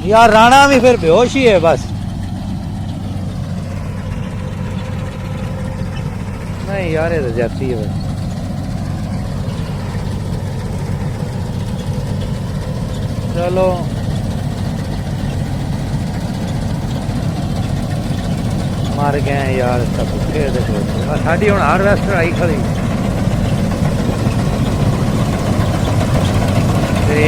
यार राणा भी फिर बेहोश ही है बस। नहीं यार ये तो जाती है बस। चलो मर गए यार सब भुखे देखो साड़ी हुण हारवेस्टर आई खड़ी ते